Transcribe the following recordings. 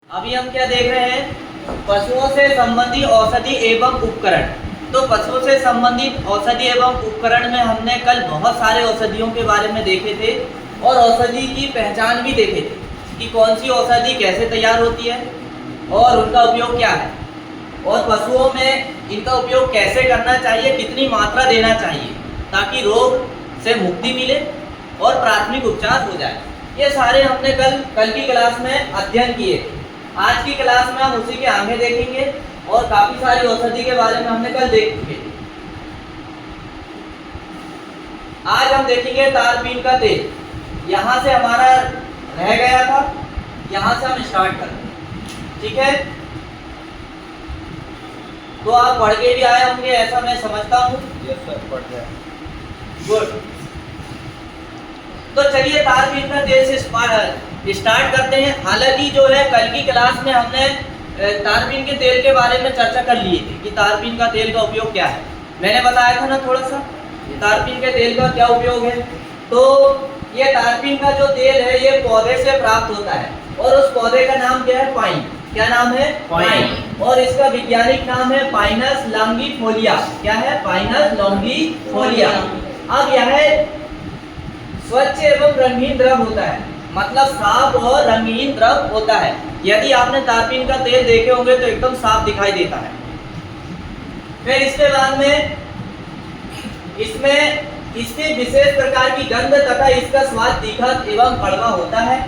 अभी हम क्या देख रहे हैं, पशुओं से संबंधित औषधि एवं उपकरण। तो पशुओं से संबंधित औषधि एवं उपकरण में हमने कल बहुत सारे औषधियों के बारे में देखे थे और औषधि की पहचान भी देखे थे कि कौन सी औषधि कैसे तैयार होती है और उनका उपयोग क्या है, और पशुओं में इनका उपयोग कैसे करना चाहिए, कितनी मात्रा देना चाहिए ताकि रोग से मुक्ति मिले और प्राथमिक उपचार हो जाए। ये सारे हमने कल की क्लास में अध्ययन किए थे। आज की क्लास में हम उसी के आगे देखेंगे और काफी सारी औषधि के बारे में हमने कल देख चुके। आज हम देखेंगे तारपीन का तेल। यहाँ से हमारा रह गया था, यहाँ से हम स्टार्ट करते हैं, ठीक है। तो आप पढ़ के भी आए होंगे ऐसा मैं समझता हूँ। यस सर, पढ़ गया। गुड। तो चलिए तारपीन का तेल से स्टार्ट करते हैं। हालांकि जो है कल की क्लास में हमने तारपीन के तेल के बारे में चर्चा कर लिए थे कि तारपीन का तेल का उपयोग क्या है। मैंने बताया था ना थोड़ा सा तारपीन के तेल का क्या उपयोग है। तो ये तारपीन का जो तेल है ये पौधे से प्राप्त होता है और उस पौधे का नाम क्या है? पाइन। क्या नाम है? पाइन। और इसका वैज्ञानिक नाम है पाइनस लॉन्गिफोलिया। क्या है? पाइनस लॉन्गिफोलिया। अब यह स्वच्छ एवं रंगीन द्रव होता है, मतलब साफ और रंगीन द्रव होता है। यदि आपने तारपीन का तेल देखे होंगे तो एकदम साफ दिखाई देता है। फिर इसके बाद में इसमें इसकी विशेष प्रकार की गंध तथा इसका स्वाद तीखा एवं कड़वा होता है।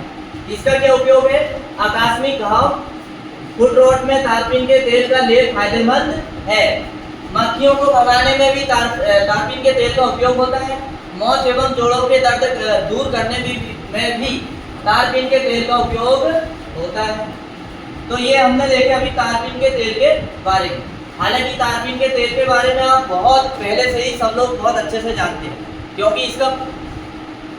इसका क्या उपयोग है? आकस्मिक घाव, फुट रोट में तारपीन के तेल का लेप फायदेमंद है। मक्खियों को भगाने में भी तारपीन के तेल का उपयोग होता है। मौत एवं जोड़ों के दर्द दूर करने में भी तारपीन के तेल का उपयोग होता है। तो ये हमने देखे अभी तारपीन के तेल के बारे में। हालांकि तारपीन के तेल के बारे में आप बहुत पहले से ही सब लोग बहुत अच्छे से जानते हैं, क्योंकि इसका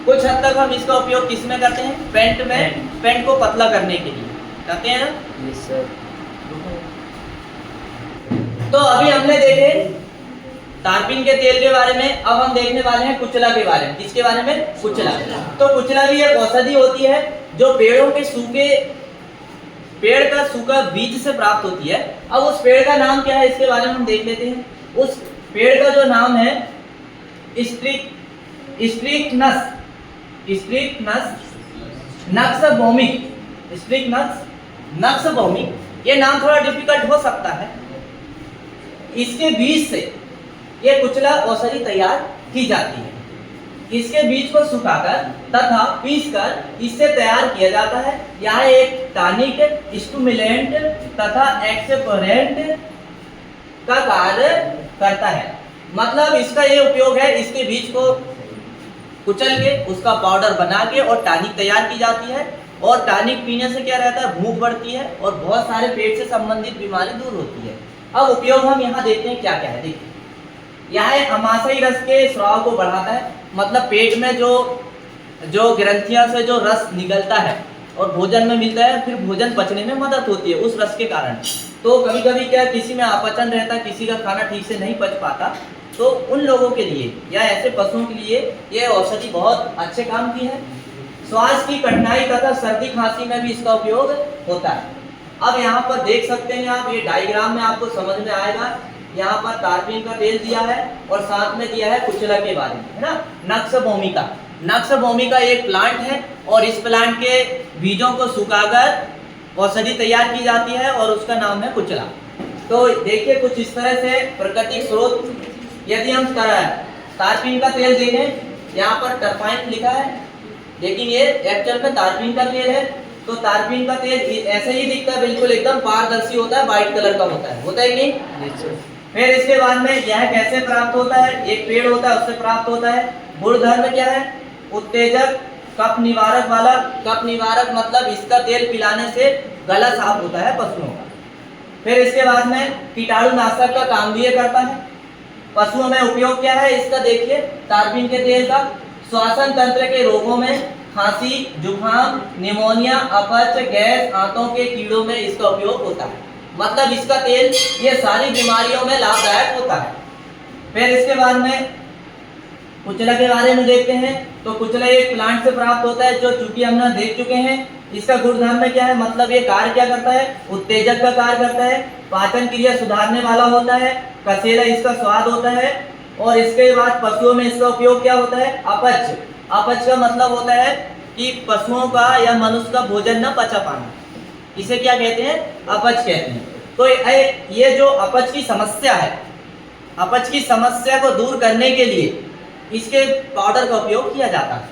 कुछ हद तक हम इसका उपयोग किस में करते हैं? पेंट में, पेंट को पतला करने के लिए करते हैं ना। Yes sir. तो अभी हमने देखे तारपीन के तेल के बारे में। अब हम देखने वाले हैं कुचला के बारे में। किसके बारे में? कुचला। तो कुचला भी एक औषधि होती है जो पेड़ का सूखा बीज से प्राप्त होती है। अब उस पेड़ का नाम क्या है इसके बारे में हम देख लेते हैं। उस पेड़ का जो नाम है स्ट्रिक्नस भौमिक। ये नाम थोड़ा डिफिकल्ट हो सकता है। इसके बीज से ये कुचला औषधि तैयार की जाती है। इसके बीज को सुखाकर तथा पीसकर इससे तैयार किया जाता है। यह एक टॉनिक, स्टिमुलेंट तथा एक्सपेरेंट का कार्य करता है। मतलब इसका ये उपयोग है, इसके बीज को कुचल के उसका पाउडर बना के और टॉनिक तैयार की जाती है। और टॉनिक पीने से क्या रहता है? भूख बढ़ती है और बहुत सारे पेट से संबंधित बीमारी दूर होती है। अब उपयोग हम यहाँ देखते हैं क्या क्या है। देखिए, यह अमाशयी रस के स्राव को बढ़ाता है, मतलब पेट में जो ग्रंथियां से जो रस निकलता है और भोजन में मिलता है, फिर भोजन पचने में मदद होती है उस रस के कारण। तो कभी कभी क्या किसी में अपचन रहता है, किसी का खाना ठीक से नहीं पच पाता, तो उन लोगों के लिए या ऐसे पशुओं के लिए ये औषधि बहुत अच्छे काम की है। श्वास की कठिनाई तथा सर्दी खांसी में भी इसका उपयोग होता है। अब यहाँ पर देख सकते हैं आप, ये डायग्राम में आपको समझ में आएगा। यहाँ पर तारपीन का तेल दिया है और साथ में दिया है कुचला के बारे में, है ना। नक्स भूमिका एक प्लांट है और इस प्लांट के बीजों को सुखाकर औषधि तैयार की जाती है और उसका नाम है कुचला। तो देखिए कुछ इस तरह से प्राकृतिक स्रोत। यदि हम तारपीन का तेल देखें, यहाँ पर टरपाइन लिखा है, लेकिन ये एक्चुअल में तारपीन का तेल है। तो तारपीन का तेल ऐसे ही दिखता है, बिल्कुल एकदम पारदर्शी होता है, व्हाइट कलर का होता है कि नहीं। फिर इसके बाद में यह कैसे प्राप्त होता है? एक पेड़ होता है उससे प्राप्त होता है। गुणधर्म क्या है? उत्तेजक, कफ निवारक वाला। कफ निवारक मतलब इसका तेल पिलाने से गला साफ होता है पशुओं का। फिर इसके बाद में कीटाणुनाशक का काम भी ये करता है। पशुओं में उपयोग क्या है इसका? देखिए तारपीन के तेल का श्वसन तंत्र के रोगों में खांसी, जुकाम, निमोनिया, अपच, गैस, आंतों के कीड़ों में इसका उपयोग होता है। मतलब इसका तेल ये सारी बीमारियों में लाभदायक होता है। फिर इसके बाद में कुचला के बारे में देखते हैं। तो कुचला एक प्लांट से प्राप्त होता है, जो चूंकि हम देख चुके हैं इसका गुणधर्म में क्या है, मतलब ये कार्य क्या करता है, उत्तेजक का कार्य करता है, पाचन क्रिया सुधारने वाला होता है, कसेला इसका स्वाद होता है, और इसके बाद पशुओं में इसका उपयोग क्या होता है, अपच। अपच का मतलब होता है कि पशुओं का या मनुष्य का भोजन न पचा पाना, इसे क्या कहते हैं, अपच कहते हैं। तो ये जो अपच की समस्या है, अपच की समस्या को दूर करने के लिए इसके पाउडर का उपयोग किया जाता है।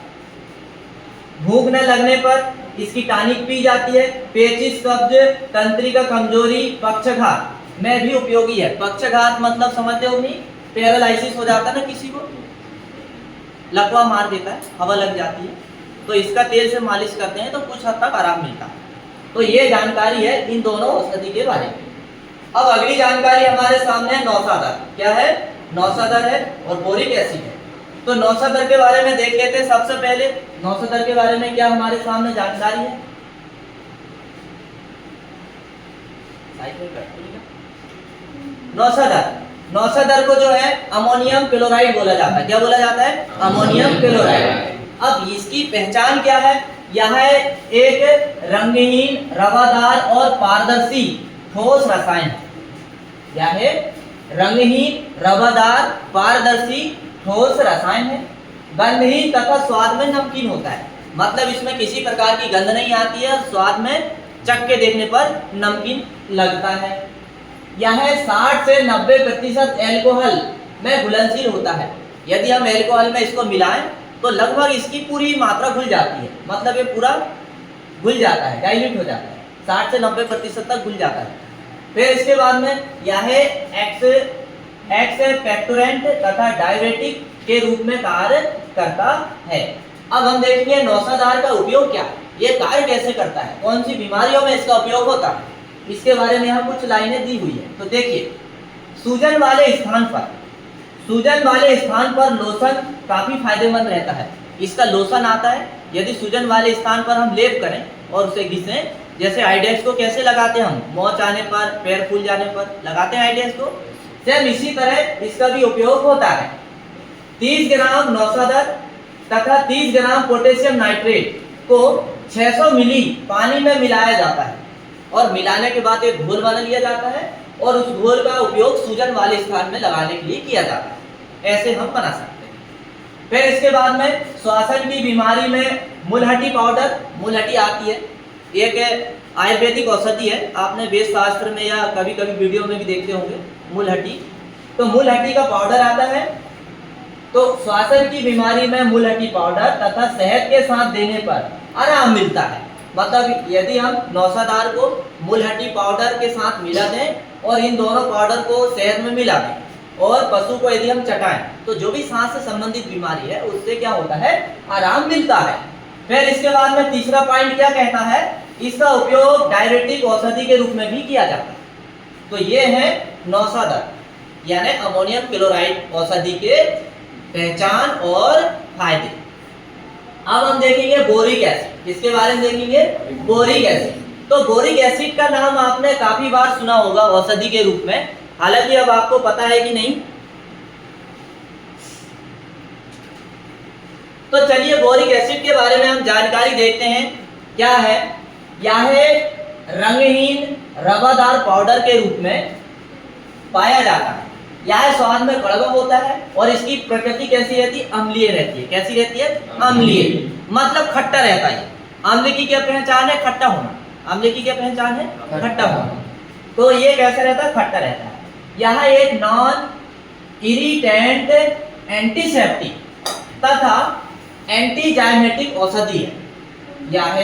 भूख न लगने पर इसकी टॉनिक पी जाती है। पेचिश, कब्ज, तंत्रिका कमजोरी, पक्षघात में भी उपयोगी है। पक्षघात मतलब समझते हो नहीं, पैरालिसिस हो जाता है ना किसी को, लकवा मार देता है, हवा लग जाती है, तो इसका तेल से मालिश करते हैं तो कुछ हद तक आराम मिलता है। तो ये जानकारी है इन दोनों औषधि के बारे में। अब अगली जानकारी हमारे सामने है नौसादर। क्या है, नौसादर है और बोरिक एसिड है। तो नौसादर के बारे में देख लेते हैं। सबसे पहले नौसादर के बारे में क्या हमारे सामने जानकारी है, नौसादर, नौसादर को जो है अमोनियम क्लोराइड बोला जाता है। क्या बोला जाता है, अमोनियम क्लोराइड। अब इसकी पहचान क्या है, यह एक रंगहीन, रवादार और पारदर्शी ठोस रसायन है। क्या है, रंगहीन, रवादार, पारदर्शी ठोस रसायन है। गंधहीन तथा स्वाद में नमकीन होता है, मतलब इसमें किसी प्रकार की गंध नहीं आती है, स्वाद में चख के देखने पर नमकीन लगता है। यह 60 से 90% एल्कोहल में घुलनशील होता है। यदि हम एल्कोहल में इसको मिलाएं तो लगभग इसकी पूरी मात्रा घुल जाती है, मतलब ये पूरा घुल जाता है, डाइल्यूट हो जाता है, 60 से 90% तक घुल जाता है। फिर इसके बाद में यह एक्सपेक्टोरेंट तथा डायरेटिक के रूप में कार्य करता है। अब हम देखेंगे नौसादार का उपयोग क्या, ये कार्य कैसे करता है, कौन सी बीमारियों में इसका उपयोग होता है, इसके बारे में यहाँ कुछ लाइनें दी हुई है। तो देखिए, सूजन वाले स्थान पर, सूजन वाले स्थान पर लोशन काफी फायदेमंद रहता है। इसका लोशन आता है, यदि सूजन वाले स्थान पर हम लेप करें और उसे घिसें, जैसे आइडेक्स को कैसे लगाते हैं हम, मोच आने पर, पैर फूल जाने पर लगाते हैं आइडेक्स को, सेम इसी तरह इसका भी उपयोग होता है। 30 ग्राम नौसादर तथा 30 ग्राम पोटेशियम नाइट्रेट को 600 मिली पानी में मिलाया जाता है और मिलाने के बाद एक घोल बना लिया जाता है और उस घोल का उपयोग सूजन वाले स्थान में लगाने के लिए किया जाता है। ऐसे हम बना सकते हैं। फिर इसके बाद में श्वसन की बीमारी में मुलहटी पाउडर, मुलहटी आती है, एक आयुर्वेदिक औषधि है, आपने वेद शास्त्र में या कभी कभी वीडियो में भी देखते होंगे मुलहटी। तो मुलहटी का पाउडर आता है, तो श्वसन की बीमारी में मुलहटी पाउडर तथा शहद के साथ देने पर आराम मिलता है। मतलब यदि हम नौसादार को मुलहटी पाउडर के साथ मिला दें और इन दोनों पाउडर को शहद में मिला दें और पशु को यदि हम चटाएं तो जो भी सांस से संबंधित बीमारी है उससे क्या होता है, आराम मिलता है। फिर इसके बाद में तीसरा पॉइंट क्या कहता है, इसका उपयोग डायरेटिक औषधि के रूप में भी किया जाता है। तो ये है नौसादर यानी अमोनियम क्लोराइड औषधि के पहचान और फायदे। अब हम देखेंगे बोरिक एसिड, किसके बारे में देखेंगे, बोरिक एसिड। तो बोरिक एसिड का नाम आपने काफी बार सुना होगा औषधि के रूप में, हालांकि अब आपको पता है कि नहीं। तो चलिए बोरिक एसिड के बारे में हम जानकारी देखते हैं। क्या है, यह रंगहीन रवादार पाउडर के रूप में पाया जाता है। यह स्वाद में कड़वा होता है और इसकी प्रकृति कैसी रहती है, अम्लीय रहती है। कैसी रहती है, अम्लीय, मतलब खट्टा रहता है। अम्ल की क्या पहचान है, खट्टा होना। अम्ल की क्या पहचान है, खट्टा होना। तो ये कैसा रहता है, खट्टा रहता है। यह एक नॉन इरिटेंट, एंटीसेप्टिक तथा एंटीजाइमेटिक औषधि है। यह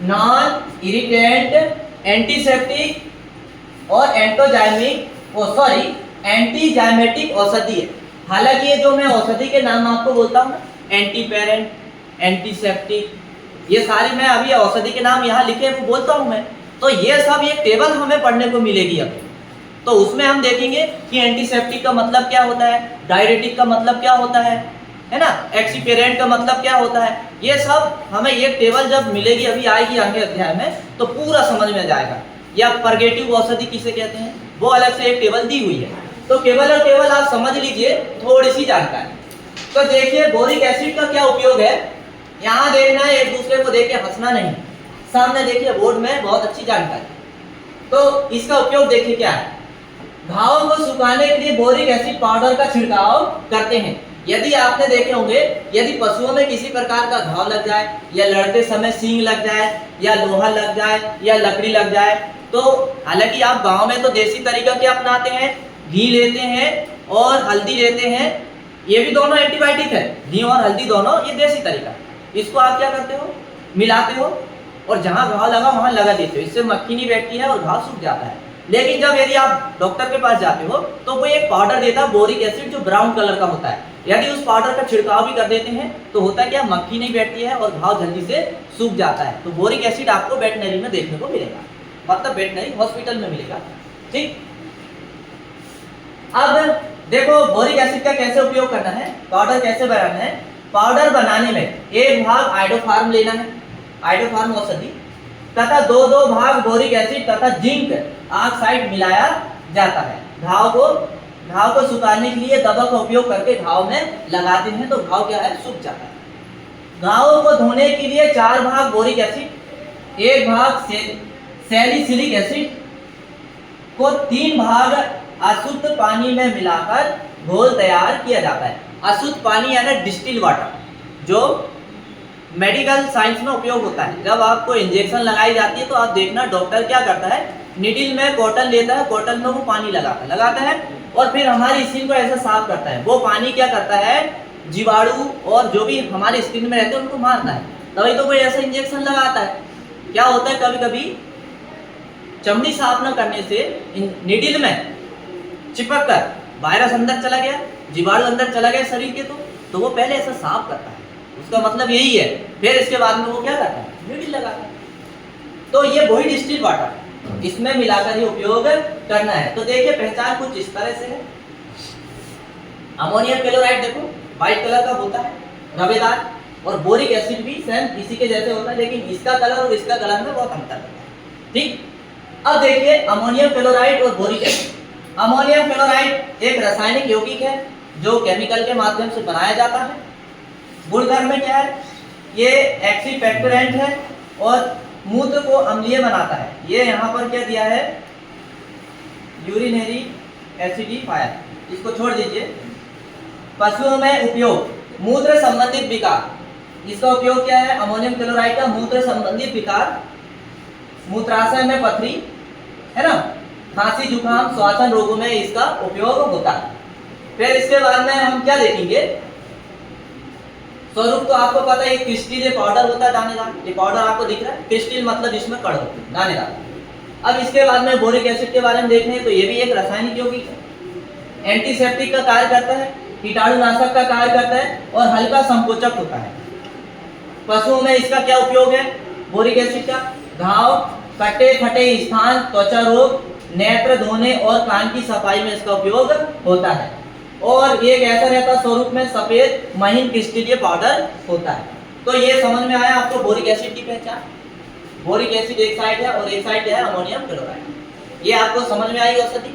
नॉन इरिटेंट, एंटीसेप्टिक और एंटीजाइमेटिक औषधि है। हालांकि ये जो मैं औषधि के नाम आपको बोलता हूँ, एंटीपेरेंट, एंटीसेप्टिक, ये सारी मैं अभी औषधि के नाम यहाँ लिखे वो बोलता हूँ मैं। तो ये सब एक टेबल हमें पढ़ने को मिलेगी अभी, तो उसमें हम देखेंगे कि एंटीसेप्टिक का मतलब क्या होता है, डायरेटिक का मतलब क्या होता है ना, एक्सीपेरेंट का मतलब क्या होता है। ये सब हमें एक टेबल जब मिलेगी, अभी आएगी आगे अध्याय में, तो पूरा समझ में जाएगा। या परगेटिव औषधि किसे कहते हैं, वो अलग से एक टेबल दी हुई है। तो केवल और केवल आप समझ लीजिए थोड़ी सी जानकारी। तो देखिए बोरिक एसिड का क्या उपयोग है, यहाँ देखना है, एक दूसरे को देख के हंसना नहीं। सामने देखिए बोर्ड में बहुत अच्छी जानकारी। तो इसका उपयोग देखिए क्या है। घावों को सुखाने के लिए बोरिक एसिड पाउडर का छिड़काव करते हैं। यदि आपने देखे होंगे, यदि पशुओं में किसी प्रकार का घाव लग जाए या लड़ते समय सींग लग जाए या लोहा लग जाए या लकड़ी लग जाए, तो हालांकि आप गांव में तो देसी तरीका के अपनाते हैं, घी लेते हैं और हल्दी लेते हैं। ये भी दोनों एंटीबायोटिक है, घी और हल्दी दोनों, ये देसी तरीका। इसको आप क्या करते हो, मिलाते हो और जहां घाव लगा वहां लगा देते हो। इससे मक्खी नहीं बैठती है और घाव सूख जाता है। लेकिन जब यदि आप डॉक्टर के पास जाते हो तो वो एक पाउडर देता है बोरिक एसिड, जो ब्राउन कलर का होता है। यदि उस पाउडर का छिड़काव भी कर देते हैं तो होता क्या, मक्खी नहीं बैठती है और घाव जल्दी से सूख जाता है। तो बोरिक एसिड आपको वेटनरी में देखने को मिलेगा, मतलब वेटनरी हॉस्पिटल में मिलेगा। ठीक, अब देखो बोरिक एसिड का कैसे उपयोग करना है, पाउडर कैसे बनाना है। पाउडर बनाने में एक भाग आइडोफार्म लेना है, आइडोफार्म औषधि, तथा दो भाग बोरिक एसिड तथा जिंक ऑक्साइड मिलाया जाता है। घाव को सुखाने के लिए दवा का उपयोग करके घाव में लगाते हैं तो घाव क्या है, सूख जाता है। घावों को धोने के लिए 4 भाग बोरिक एसिड, 1 भाग सैलिसिलिक एसिड को 3 भाग अशुद्ध पानी में मिलाकर घोल तैयार किया जाता है। अशुद्ध पानी यानी डिस्टिल वाटर, जो मेडिकल साइंस में उपयोग होता है। जब आपको इंजेक्शन लगाई जाती है तो आप देखना डॉक्टर क्या करता है, निडिल में कॉटन लेता है, कॉटन में वो पानी लगाता है और फिर हमारी स्किन को ऐसा साफ करता है। वो पानी क्या करता है, जीवाणु और जो भी हमारी स्किन में रहते हैं उनको मारता है। तभी तो कोई ऐसा इंजेक्शन लगाता है। क्या होता है, कभी कभी चमड़ी साफ न करने से निडिल में चिपक कर वायरस अंदर चला गया, जीवाणु अंदर चला गया शरीर के, तो वो पहले ऐसा साफ करता है। उसका मतलब यही है। फिर इसके बाद में वो क्या करता है, निडिल लगाता है। तो ये वही डिस्टिल वाटर, इसमें मिलाकर ही उपयोग करना है। तो देखिए पहचान कुछ इस तरह से है। अमोनियम क्लोराइड देखो व्हाइट कलर का होता है, रवेदार, और बोरिक एसिड भी सेम इसी के जैसे होता है, लेकिन इसका कलर और इसका कलर में बहुत अंतर होता है। ठीक, अब देखिए अमोनियम क्लोराइड और बोरिक एसिड। अमोनियम क्लोराइड एक रासायनिक यौगिक है जो केमिकल के माध्यम से बनाया जाता है। गुणधर्म में क्या है, ये एक्सीफेक्टरेंट है और मूत्र को अम्लीय बनाता है। ये यहाँ पर क्या दिया है, यूरिनरी एसिडिफायर, इसको छोड़ दीजिए। पशुओं में उपयोग, मूत्र संबंधित विकार, इसका उपयोग क्या है, अमोनियम क्लोराइड का मूत्र संबंधित विकार, मूत्राशय में पथरी है ना, खांसी जुकाम श्वसन रोगों में इसका उपयोग होता है। फिर इसके बाद में हम क्या देखेंगे, स्वरूप तो आपको पता है, क्रिस्टल पाउडर होता है दानेदार। ये पाउडर आपको दिख रहा है, क्रिस्टल मतलब इसमें कण होते हैं दानेदार। अब इसके बाद में बोरिक एसिड के बारे में देखते हैं। तो ये भी एक रासायनिक यौगिक है, एंटीसेप्टिक का कार्य करता है, कीटाणुनाशक का कार्य करता है और हल्का संकोचक होता है। पशुओं में इसका क्या उपयोग है, बोरिक एसिड का, घाव, कटे फटे स्थान, त्वचा रोग, नेत्र धोने और कान की सफाई में इसका उपयोग होता है। और एक ऐसा रहता स्वरूप में सफेद महीन क्रिस्टलीय पाउडर होता है। तो ये समझ में आया आपको बोरिक एसिड की पहचान। बोरिक एसिड एक साइड है और एक साइड है अमोनियम क्लोराइड। ये आपको समझ में आई औषधि।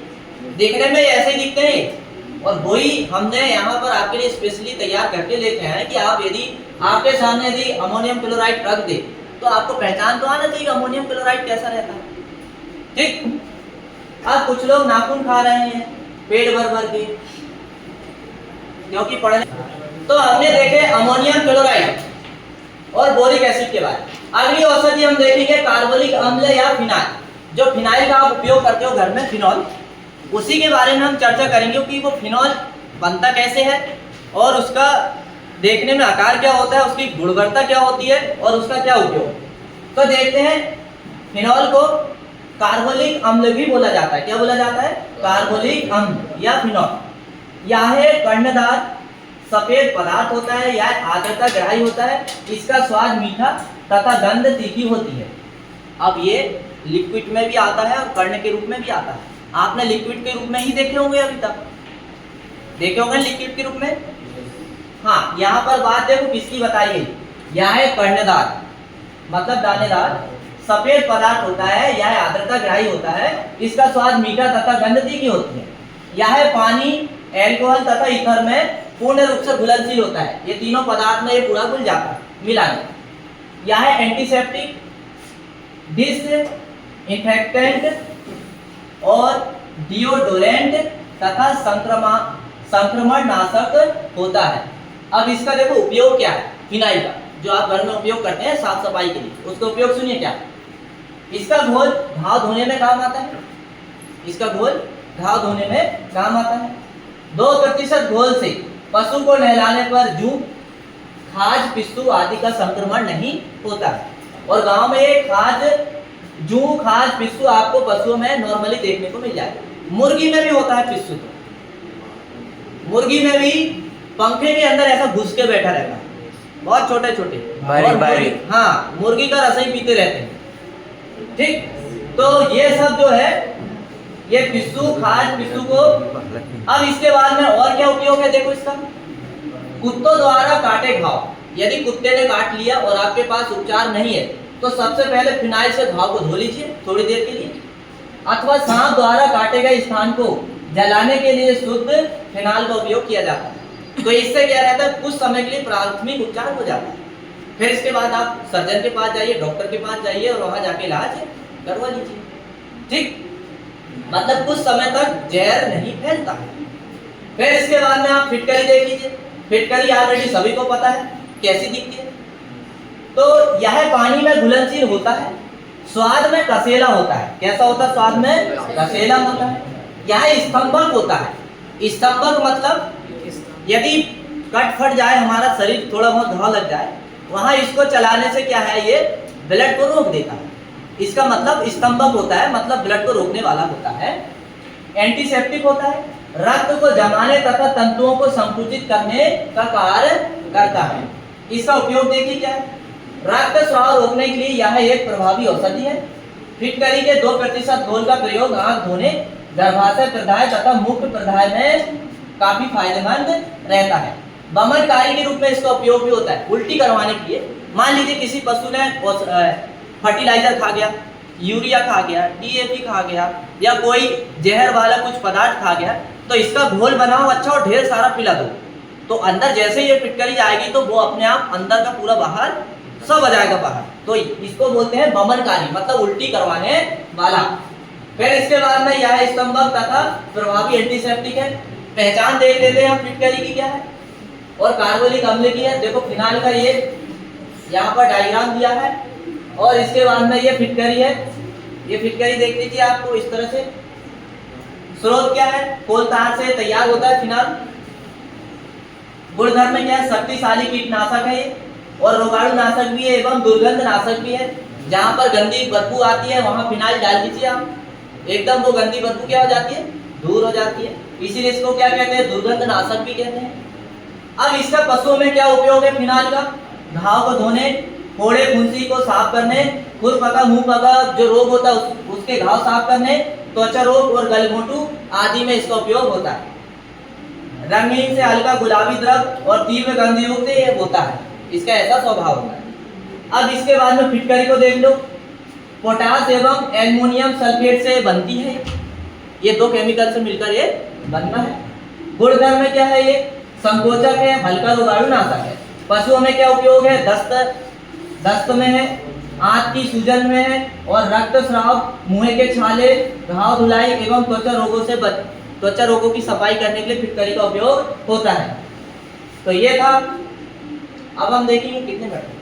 देखने में ऐसे ही दिखते हैं और वही हमने यहाँ पर आपके लिए स्पेशली तैयार करके लेके आए कि आप यदि आपके सामने यदि अमोनियम क्लोराइड रख दे तो आपको पहचान तो आना चाहिए अमोनियम क्लोराइड कैसा रहता है। ठीक, अब कुछ लोग नाखून खा रहे हैं पेट भर भर के, क्योंकि पढ़ने। तो हमने देखे अमोनियम क्लोराइड और बोरिक एसिड के बारे में। अगली औषधि हम देखेंगे कार्बोनिक अम्ल या फिनाइल। जो फिनाइल का आप उपयोग करते हो घर में, फिनॉल, उसी के बारे में हम चर्चा करेंगे कि वो फिनॉल बनता कैसे है और उसका देखने में आकार क्या होता है, उसकी गुणवत्ता क्या होती है और उसका क्या उपयोग। तो देखते हैं, फिनॉल को कार्बोनिक अम्ल भी बोला जाता है। क्या बोला जाता है, कार्बोनिक अम्ल या फिनॉल। यह कर्णदार सफेद पदार्थ होता है, यह आर्द्रता ग्राही होता है, इसका स्वाद मीठा तथा गंध तीखी होती है। अब ये लिक्विड में भी आता है और कर्ण के रूप में भी आता है। आपने लिक्विड के रूप में ही देखे होंगे, अभी तक देखे होंगे लिक्विड के रूप में। हाँ, यहाँ पर बात देखो किसकी बताई गई, यह है कर्णदार मतलब दानेदार सफेद पदार्थ होता है, यह आर्द्रता ग्राही होता है, इसका स्वाद मीठा तथा गंध तीखी होती है। यह पानी, एल्कोहल तथा ईथर में पूर्ण रूप से घुलनशील होता है। ये तीनों पदार्थ में ये पूरा घुल जाता है मिलाने। यह है एंटीसेप्टिक डिसइंफेक्टेंट और डिओडोरेंट तथा संक्रमण नाशक होता है। अब इसका देखो उपयोग क्या है, फिनाइल का जो आप घर में उपयोग करते हैं साफ सफाई के लिए, उसका उपयोग सुनिए क्या। इसका घोल घाव धोने में काम आता है, इसका घोल घाव धोने में काम आता है। 2% घोल से पशु को नहलाने पर जूं, खाज, पिस्सू आदि का संक्रमण नहीं होता है। और गांव में खाज, जूं, खाज, पिस्सू आपको पशुओं में नॉर्मली देखने को मिल जाएगा। मुर्गी में भी होता है पिस्सू, तो मुर्गी में भी पंखे के अंदर ऐसा घुस के बैठा रहता है, बहुत छोटे छोटे बारीक। हाँ, मुर्गी का रस ही पीते रहते हैं। ठीक, तो ये सब जो है ये पिस्सू, खाज, पिस्सू को। अब इसके बाद में और क्या उपयोग है देखो इसका। कुत्तों द्वारा काटे घाव, यदि कुत्ते ने काट लिया और आपके पास उपचार नहीं है तो सबसे पहले फिनाइल से घाव को धो लीजिए थोड़ी देर के लिए। अथवा सांप द्वारा काटे गए स्थान को जलाने के लिए शुद्ध फिनाइल का उपयोग किया जाता है। तो इससे क्या रहता है, कुछ समय के लिए प्राथमिक उपचार हो जाता है। फिर इसके बाद आप सर्जन के पास जाइए, डॉक्टर के पास जाइए और वहां जाके इलाज करवा लीजिए। ठीक, मतलब कुछ समय तक जहर नहीं फैलता है। फिर इसके बाद में आप फिटकरी देख लीजिए। फिटकरी ऑलरेडी सभी को पता है कैसी दिखती है। तो यह पानी में घुलनशील होता है, स्वाद में कसेला होता है। कैसा होता है? स्वाद में कसेला होता है। यह स्तंभक होता है। स्तंभक मतलब यदि कट फट जाए हमारा शरीर, थोड़ा बहुत घाव लग जाए, वहां इसको चलाने से क्या है, ये ब्लड को रोक देता है। इसका मतलब स्तंभक होता है, मतलब ब्लड को रोकने वाला होता है। एंटीसेप्टिक होता है, रक्त को जमाने तथा तंतुओं को संकुचित करने का कार्य करता है। इसका उपयोग देखिए क्या है। रक्त स्राव रोकने के लिए यह एक प्रभावी औषधि है। फिटकरी के 2% घोल का प्रयोग आंख धोने, गर्भाशय प्रदाय तथा मुख प्रदाय में काफी फायदेमंद रहता है। बमनकारी के रूप में इसका उपयोग भी होता है उल्टी करवाने के लिए। मान लीजिए किसी पशु ने फर्टिलाइजर खा गया, यूरिया खा गया, डीएपी खा गया या कोई जहर वाला कुछ पदार्थ खा गया, तो इसका घोल बनाओ अच्छा और ढेर सारा पिला दो, तो अंदर जैसे ये फिटकरी जाएगी तो वो अपने आप अंदर का पूरा बाहर सब आ जाएगा बाहर। तो इसको बोलते हैं बमनकारी, मतलब उल्टी करवाने वाला। फिर इसके बाद में यह स्तंभक तथा प्रभावी एंटीसेप्टिक है। पहचान देख लेते हैं हम फिटकरी की क्या है और कार्बोलिक अम्ल की है। देखो फिनाइल का ये यहाँ पर डायग्राम दिया है और इसके बाद में ये फिटकरी है। ये फिटकरी देख लीजिए आपको इस तरह से। स्रोत क्या है? कोलतार से तैयार होता है फिनाइल। गुणधर्म में क्या है? शक्तिशाली कीटनाशक है ये और रोगाणु नाशक भी है एवं दुर्गंध नाशक भी है। जहाँ पर गंदी बदबू आती है वहां फिनाइल डाल दीजिए आप, एकदम वो गंदी बदबू क्या हो जाती है? दूर हो जाती है। इसीलिए इसको क्या कहते हैं? दुर्गंध नाशक भी कहते हैं। अब इसका पशुओं में क्या उपयोग है फिनाइल का? घाव को धोने, फोड़े फुंसी को साफ करने, खुरपका मुंहपका जो रोग होता है उसके घाव साफ करने, त्वचा रोग और गलघोंटू आदि में इसका उपयोग होता है। रंगीन से हल्का गुलाबी द्रव और तीव्र गंध युक्त ये होता है, इसका ऐसा स्वभाव होता है। अब इसके बाद में फिटकरी को देख लो। पोटास एवं एल्युमिनियम सल्फेट से बनती है, ये दो केमिकल से मिलकर ये बनना है। गुणधर्म में क्या है? ये संकोचक है, हल्का रोगाणु नाशक है। पशुओं में क्या उपयोग है? दस्त में है, आंत की सूजन में है और रक्त स्राव, मुंह के छाले, घाव धुलाई एवं त्वचा रोगों की सफाई करने के लिए फिटकरी का उपयोग होता है। तो ये था। अब हम देखेंगे कितने मिनट